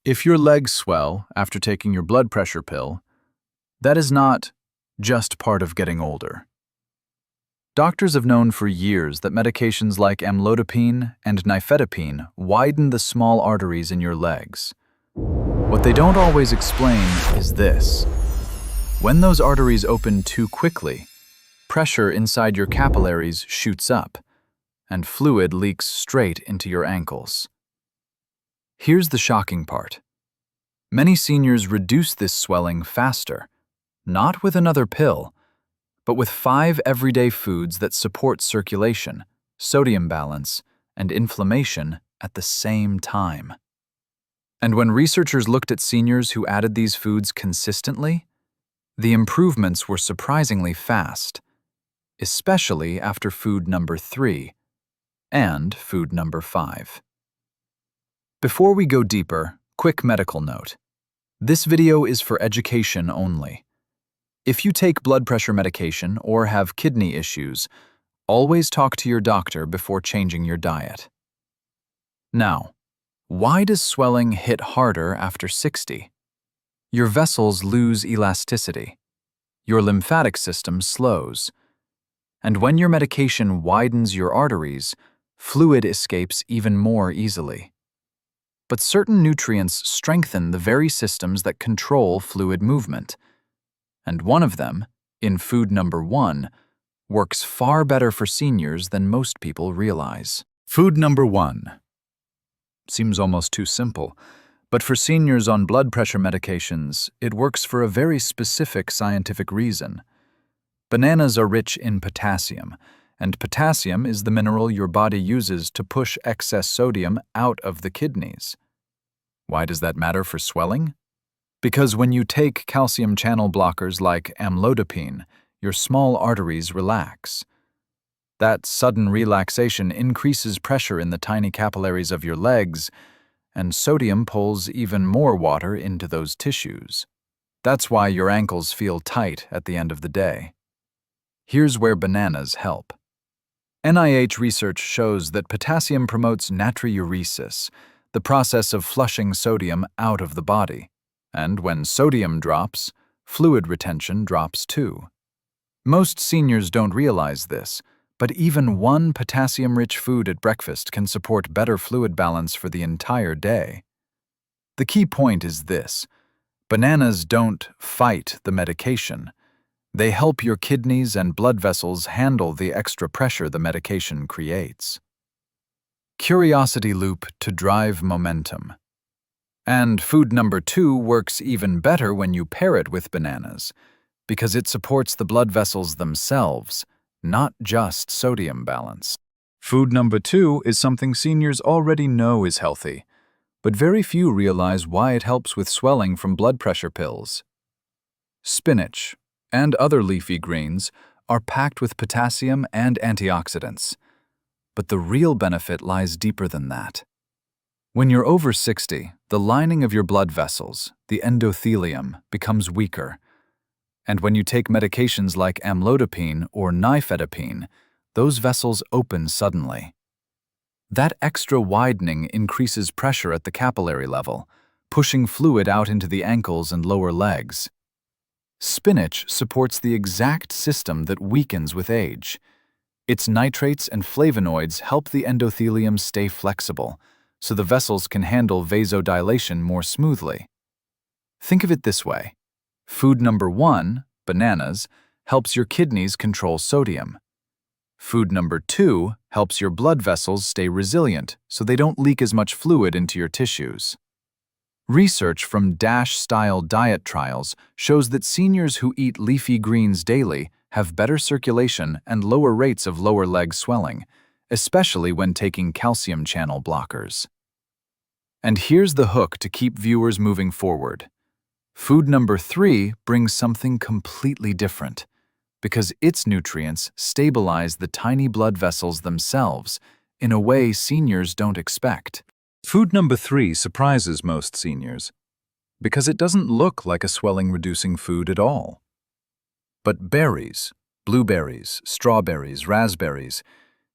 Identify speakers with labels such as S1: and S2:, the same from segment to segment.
S1: If your legs swell after taking your blood pressure pill, that is not just part of getting older. Doctors have known for years that medications like amlodipine and nifedipine widen the small arteries in your legs. What they don't always explain is this. When those arteries open too quickly, pressure inside your capillaries shoots up, and fluid leaks straight into your ankles. Here's the shocking part. Many seniors reduce this swelling faster, not with another pill, but with 5 everyday foods that support circulation, sodium balance, and inflammation at the same time. And when researchers looked at seniors who added these foods consistently, the improvements were surprisingly fast, especially after food number 3 and food number 5. Before we go deeper, quick medical note. This video is for education only. If you take blood pressure medication or have kidney issues, always talk to your doctor before changing your diet. Now, why does swelling hit harder after 60? Your vessels lose elasticity. Your lymphatic system slows. And when your medication widens your arteries, fluid escapes even more easily. But certain nutrients strengthen the very systems that control fluid movement. And one of them, in food number 1, works far better for seniors than most people realize. Food number 1. Seems almost too simple, but for seniors on blood pressure medications, it works for a very specific scientific reason. Bananas are rich in potassium, and potassium is the mineral your body uses to push excess sodium out of the kidneys. Why does that matter for swelling? Because when you take calcium channel blockers like amlodipine, your small arteries relax. That sudden relaxation increases pressure in the tiny capillaries of your legs, and sodium pulls even more water into those tissues. That's why your ankles feel tight at the end of the day. Here's where bananas help. NIH research shows that potassium promotes natriuresis, the process of flushing sodium out of the body. And when sodium drops, fluid retention drops too. Most seniors don't realize this, but even one potassium-rich food at breakfast can support better fluid balance for the entire day. The key point is this: bananas don't fight the medication. They help your kidneys and blood vessels handle the extra pressure the medication creates. Curiosity loop to drive momentum. And food number 2 works even better when you pair it with bananas, because it supports the blood vessels themselves, not just sodium balance. Food number 2 is something seniors already know is healthy, but very few realize why it helps with swelling from blood pressure pills. Spinach and other leafy greens are packed with potassium and antioxidants, but the real benefit lies deeper than that. When you're over 60, the lining of your blood vessels, the endothelium, becomes weaker. And when you take medications like amlodipine or nifedipine, those vessels open suddenly. That extra widening increases pressure at the capillary level, pushing fluid out into the ankles and lower legs. Spinach supports the exact system that weakens with age. Its nitrates and flavonoids help the endothelium stay flexible, so the vessels can handle vasodilation more smoothly. Think of it this way. Food number 1, bananas, helps your kidneys control sodium. Food number 2 helps your blood vessels stay resilient so they don't leak as much fluid into your tissues. Research from DASH-style diet trials shows that seniors who eat leafy greens daily have better circulation and lower rates of lower leg swelling, especially when taking calcium channel blockers. And here's the hook to keep viewers moving forward. Food number 3 brings something completely different, because its nutrients stabilize the tiny blood vessels themselves in a way seniors don't expect. Food number 3 surprises most seniors, because it doesn't look like a swelling-reducing food at all. But berries, blueberries, strawberries, raspberries,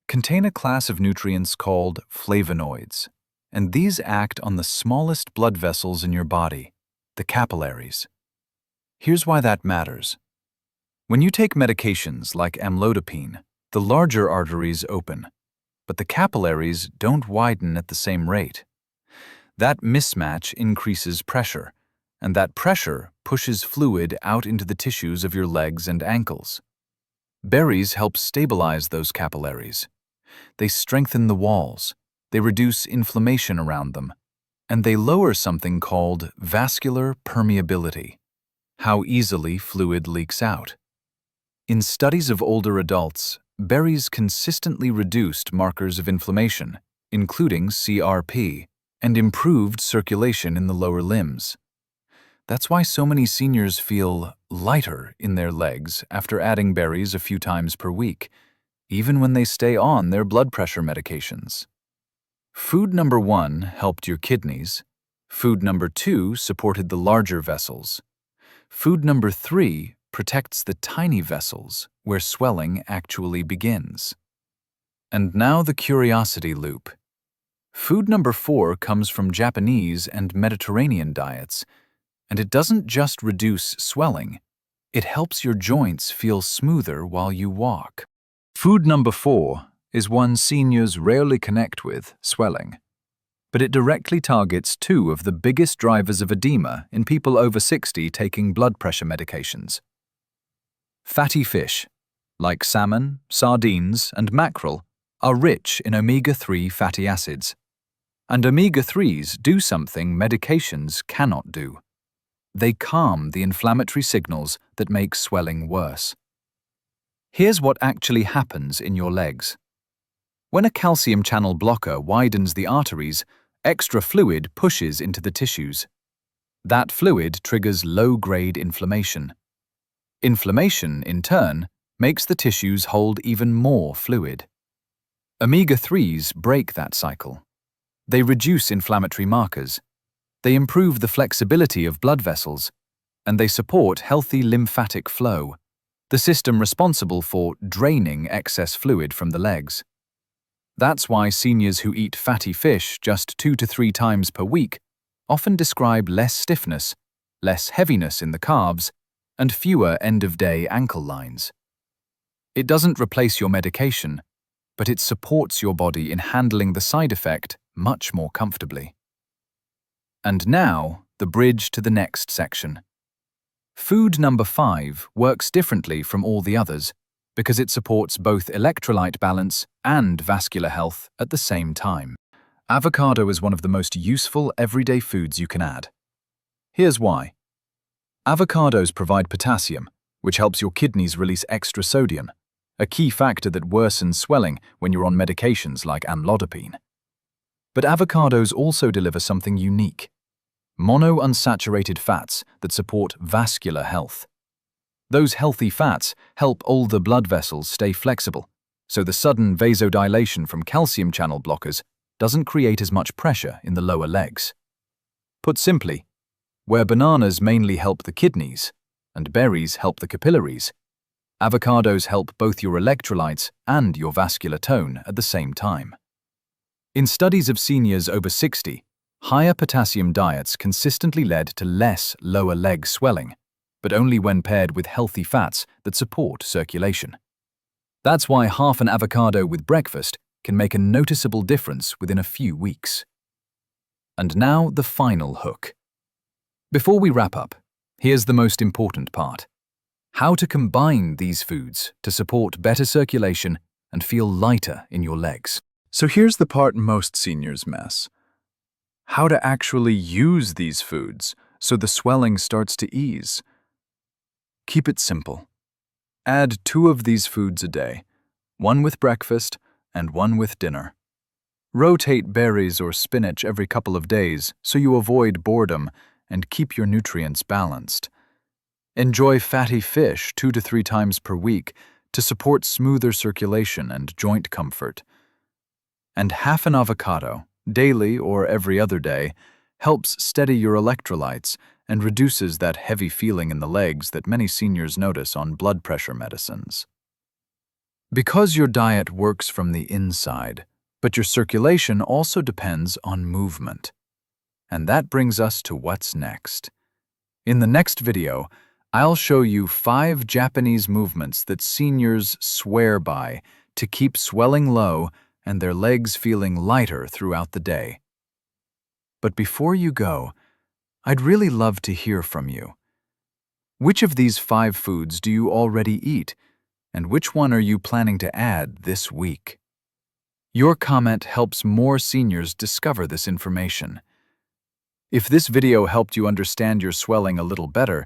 S1: contain a class of nutrients called flavonoids, and these act on the smallest blood vessels in your body, the capillaries. Here's why that matters. When you take medications like amlodipine, the larger arteries open, but the capillaries don't widen at the same rate. That mismatch increases pressure, and that pressure pushes fluid out into the tissues of your legs and ankles. Berries help stabilize those capillaries. They strengthen the walls, they reduce inflammation around them, and they lower something called vascular permeability, how easily fluid leaks out. In studies of older adults, berries consistently reduced markers of inflammation, including CRP, and improved circulation in the lower limbs. That's why so many seniors feel lighter in their legs after adding berries a few times per week, even when they stay on their blood pressure medications. Food number 1 helped your kidneys. Food number 2 supported the larger vessels. Food number 3 protects the tiny vessels where swelling actually begins. And now the curiosity loop. Food number 4 comes from Japanese and Mediterranean diets, and it doesn't just reduce swelling, it helps your joints feel smoother while you walk. Food number 4 is one seniors rarely connect with, swelling, but it directly targets 2 of the biggest drivers of edema in people over 60 taking blood pressure medications. Fatty fish, like salmon, sardines, and mackerel, are rich in omega-3 fatty acids. And omega-3s do something medications cannot do. They calm the inflammatory signals that make swelling worse. Here's what actually happens in your legs. When a calcium channel blocker widens the arteries, extra fluid pushes into the tissues. That fluid triggers low-grade inflammation. Inflammation, in turn, makes the tissues hold even more fluid. Omega-3s break that cycle. They reduce inflammatory markers. They improve the flexibility of blood vessels, and they support healthy lymphatic flow, the system responsible for draining excess fluid from the legs. That's why seniors who eat fatty fish just 2 to 3 times per week often describe less stiffness, less heaviness in the calves, and fewer end-of-day ankle lines. It doesn't replace your medication, but it supports your body in handling the side effect much more comfortably. And now, the bridge to the next section. Food number 5 works differently from all the others because it supports both electrolyte balance and vascular health at the same time. Avocado is one of the most useful everyday foods you can add. Here's why. Avocados provide potassium, which helps your kidneys release extra sodium, a key factor that worsens swelling when you're on medications like amlodipine. But avocados also deliver something unique: monounsaturated fats that support vascular health. Those healthy fats help older blood vessels stay flexible, so the sudden vasodilation from calcium channel blockers doesn't create as much pressure in the lower legs. Put simply, where bananas mainly help the kidneys and berries help the capillaries, avocados help both your electrolytes and your vascular tone at the same time. In studies of seniors over 60, higher potassium diets consistently led to less lower leg swelling, but only when paired with healthy fats that support circulation. That's why half an avocado with breakfast can make a noticeable difference within a few weeks. And now the final hook. Before we wrap up, here's the most important part: how to combine these foods to support better circulation and feel lighter in your legs. So here's the part most seniors miss: how to actually use these foods so the swelling starts to ease. Keep it simple. Add 2 of these foods a day, 1 with breakfast and 1 with dinner. Rotate berries or spinach every couple of days so you avoid boredom and keep your nutrients balanced. Enjoy fatty fish 2 to 3 times per week to support smoother circulation and joint comfort. And half an avocado, daily or every other day, helps steady your electrolytes and reduces that heavy feeling in the legs that many seniors notice on blood pressure medicines. Because your diet works from the inside, But your circulation also depends on movement. And that brings us to what's next. In the next video, I'll show you 5 Japanese movements that seniors swear by to keep swelling low and their legs feeling lighter throughout the day. But before you go, I'd really love to hear from you. Which of these 5 foods do you already eat, and which one are you planning to add this week? Your comment helps more seniors discover this information. If this video helped you understand your swelling a little better,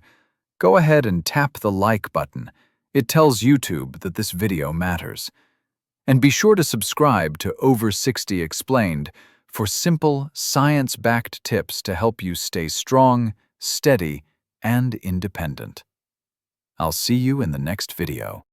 S1: go ahead and tap the like button. It tells YouTube that this video matters. And be sure to subscribe to Over 60 Explained for simple, science-backed tips to help you stay strong, steady, and independent. I'll see you in the next video.